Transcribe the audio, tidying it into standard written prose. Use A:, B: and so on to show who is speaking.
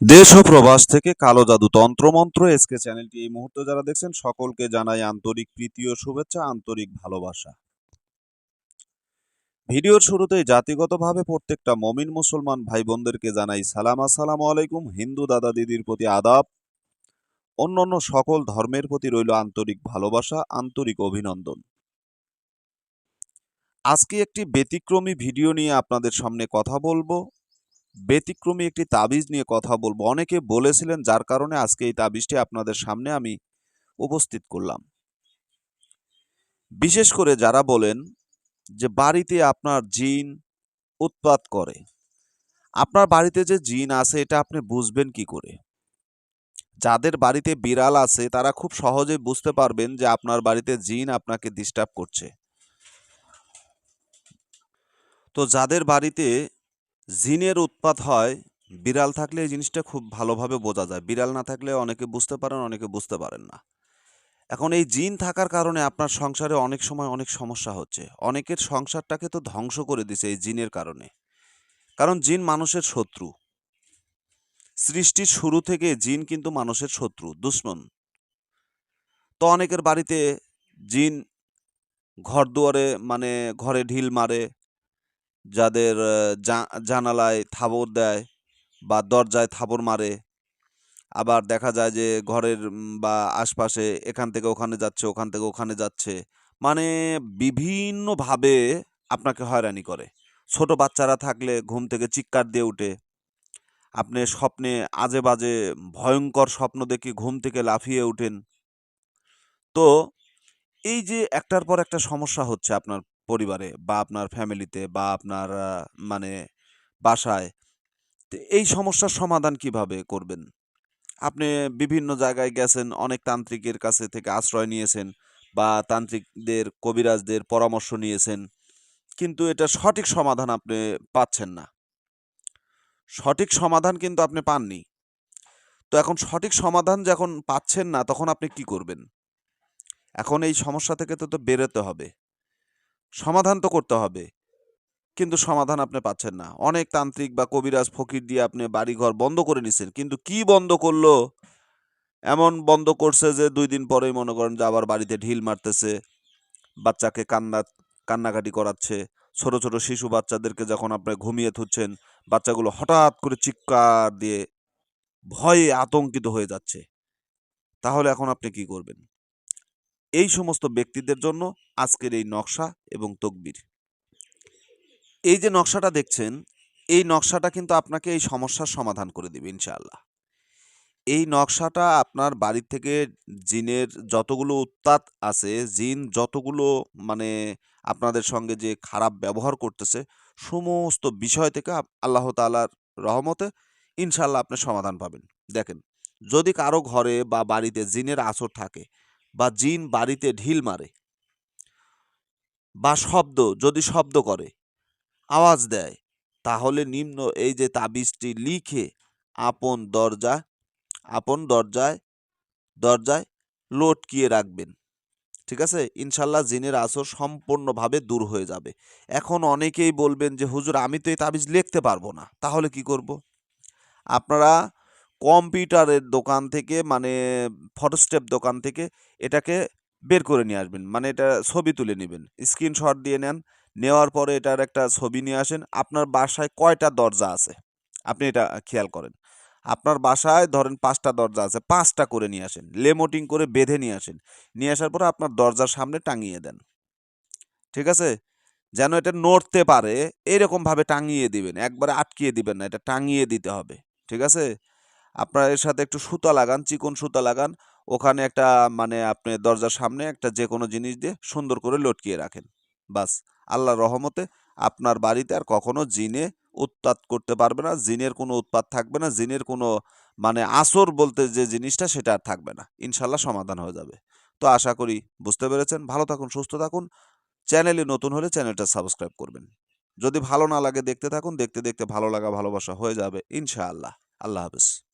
A: দেশ ও প্রবাস থেকে কালো জাদু তন্ত্রমন্ত্র এসকে চ্যানেলটি এই মুহূর্তে যারা দেখছেন সকলকে জানাই আন্তরিক প্রীতি ও শুভেচ্ছা, আন্তরিক ভালোবাসা। ভিডিওর শুরুতেই জাতিগতভাবে প্রত্যেকটা মমিন মুসলমান ভাই বোনদেরকে জানাই সালাম, আসসালামু আলাইকুম। হিন্দু দাদা দিদির প্রতি আদাব, অন্যান্য সকল ধর্মের প্রতি রইল আন্তরিক ভালোবাসা, আন্তরিক অভিনন্দন। আজকে একটি ব্যতিক্রমী ভিডিও নিয়ে আপনাদের সামনে কথা বলবো। ব্যতিক্রমী একটি তাবিজ নিয়ে কথা বলবো। অনেকে বলেছিলেন, যার কারণে আজকে এই তাবিজটি আপনাদের সামনে আমি উপস্থিত করলাম। বিশেষ করে যারা বলেন যে বাড়িতে আপনার জিন উৎপাত করে, আপনার বাড়িতে যে জিন আছে এটা আপনি বুঝবেন কি করে? যাদের বাড়িতে বিড়াল আছে তারা খুব সহজে বুঝতে পারবেন যে আপনার বাড়িতে জিন আপনাকে ডিস্টার্ব করছে। তো যাদের বাড়িতে জিনের উৎপাত হয়, বিড়াল থাকলে এই জিনিসটা খুব ভালোভাবে বোঝা যায়। বিড়াল না থাকলে অনেকে বুঝতে পারেন, অনেকে বুঝতে পারেন না। এখন এই জিন থাকার কারণে আপনার সংসারে অনেক সময় অনেক সমস্যা হচ্ছে। অনেকের সংসারটাকে তো ধ্বংস করে দিছে এই জিনের কারণে। কারণ জিন মানুষের শত্রু। সৃষ্টির শুরু থেকে জিন কিন্তু মানুষের শত্রু, দুশমন। তো অনেকের বাড়িতে জিন ঘরদুয়ারে মানে ঘরে ঢিল মারে, যাদের জানালায় থাবর দেয় বা দরজায় থাবর মারে। আবার দেখা যায় যে ঘরের বা আশপাশে এখান থেকে ওখানে যাচ্ছে, ওখান থেকে ওখানে যাচ্ছে। মানে বিভিন্নভাবে আপনাকে হয়রানি করে। ছোট বাচ্চারা থাকলে ঘুম থেকে চিৎকার দিয়ে উঠে। আপনি স্বপ্নে আজে-বাজে ভয়ংকর স্বপ্ন দেখে ঘুম থেকে লাফিয়ে উঠেন। তো এই যে একটার পর একটা সমস্যা হচ্ছে আপনার পরিবারে বা আপনার ফ্যামিলিতে বা আপনার মানে বাসায়। তো এই সমস্যার সমাধান কিভাবে করবেন? আপনি বিভিন্ন জায়গায় গেছেন, অনেক তান্ত্রিকের কাছে থেকে আশ্রয় নিয়েছেন বা তান্ত্রিকদের, কবিরাজদের পরামর্শ নিয়েছেন। কিন্তু এটার সঠিক সমাধান আপনি পাচ্ছেন না। সঠিক সমাধান কিন্তু আপনি পাননি। তো এখন সঠিক সমাধান যখন পাচ্ছেন না, তখন আপনি কি করবেন? এখন এই সমস্যা থেকে তো বেরোতে হবে। সমাধান তো করতে হবে। কিন্তু সমাধান আপনি পাচ্ছেন না। অনেক তান্ত্রিক বা কবিরাজ ফকির দিয়ে আপনি বাড়িঘর বন্ধ করে নিছেন। কিন্তু কি বন্ধ করলো? এমন বন্ধ করছে যে ২ দিন পরেই মনে করেন যে আবার বাড়িতে ঢিল মারতেছে, বাচ্চাকে কান্নাকাটি করাচ্ছে। ছোট, ছোট শিশু বাচ্চাদেরকে যখন আপনি ঘুমিয়ে থুচ্ছেন, বাচ্চাগুলো হঠাৎ করে চিৎকার দিয়ে ভয়ে আতঙ্কিত হয়ে যাচ্ছে। তাহলে এখন আপনি কি করবেন? এই সমস্ত ব্যক্তিদের জন্য আজকের এই নকশা এবং তকবির। এই যে নকশাটা দেখছেন, এই নকশাটা কিন্তু আপনাকে এই সমস্যার সমাধান করে দিবে ইনশাআল্লাহ। এই নকশাটা আপনার বাড়ি থেকে জিনের যতগুলো উৎপাত আছে, জিন যতগুলো মানে আপনাদের সঙ্গে যে খারাপ ব্যবহার করতেছে, সমস্ত বিষয় থেকে আল্লাহ তাআলার রহমতে ইনশাআল্লাহ আপনি সমাধান পাবেন। দেখেন, যদি কারো ঘরে বা বাড়িতে জিনের আসর থাকে বা জিন বাড়িতে ঢিল মারে বা যদি শব্দ করে, আওয়াজ দেয়, তাহলে নিম্ন এই যে তাবিজটি লিখে আপন দরজা আপন দরজায় দরজায় লটকিয়ে রাখবেন। ঠিক আছে? ইনশাআল্লাহ জিনের আসর সম্পূর্ণভাবে দূর হয়ে যাবে। এখন অনেকেই বলবেন যে, "হুজুর, আমি তো এই তাবিজ লিখতে পারবো না। তাহলে কি করব?" আপনারা কম্পিউটারের দোকান থেকে মানে ফটোস্টেপ দোকান থেকে এটাকে বের করে নিয়ে আসবেন। মানে এটা ছবি তুলে নিবেন। স্ক্রিনশট দিয়ে নেন। নেওয়ার পরে এটার একটা ছবি নিয়ে আসেন। আপনার বাসায় কয়টা দরজা আছে? আপনি এটা খেয়াল করেন। আপনার বাসায় ধরেন ৫ টা দরজা আছে। ৫ টা করে নিয়ে আসেন। লেমোটিং করে বেঁধে নিয়ে আসেন। নিয়ে আসার পরে আপনার দরজার সামনে টাঙিয়ে দেন। ঠিক আছে? যেন এটা নড়তে পারে এইরকমভাবে টাঙিয়ে দিবেন। একবারে আটকিয়ে দিবেন না। এটা টাঙিয়ে দিতে হবে। ঠিক আছে? আপনার এর সাথে একটু সুতা লাগান, চিকন সুতা লাগান। ওখানে একটা মানে আপনি দরজার সামনে একটা যেকোনো জিনিস দিয়ে সুন্দর করে লটকিয়ে রাখেন। বাস, আল্লাহর রহমতে আপনার বাড়িতে আর কখনো জিনে উৎপাত করতে পারবে না। জিনের কোনো উৎপাত থাকবে না। জিনের কোনো মানে আসর বলতে যে জিনিসটা সেটা আর থাকবে না। ইনশাআল্লাহ সমাধান হয়ে যাবে। তো আশা করি বুঝতে পেরেছেন। ভালো থাকুন, সুস্থ থাকুন। চ্যানেলে নতুন হলে চ্যানেলটা সাবস্ক্রাইব করবেন। যদি ভালো না লাগে দেখতে থাকুন। দেখতে, দেখতে ভালো লাগা ভালোবাসা হয়ে যাবে ইনশাআল্লাহ। আল্লাহ হাফেজ।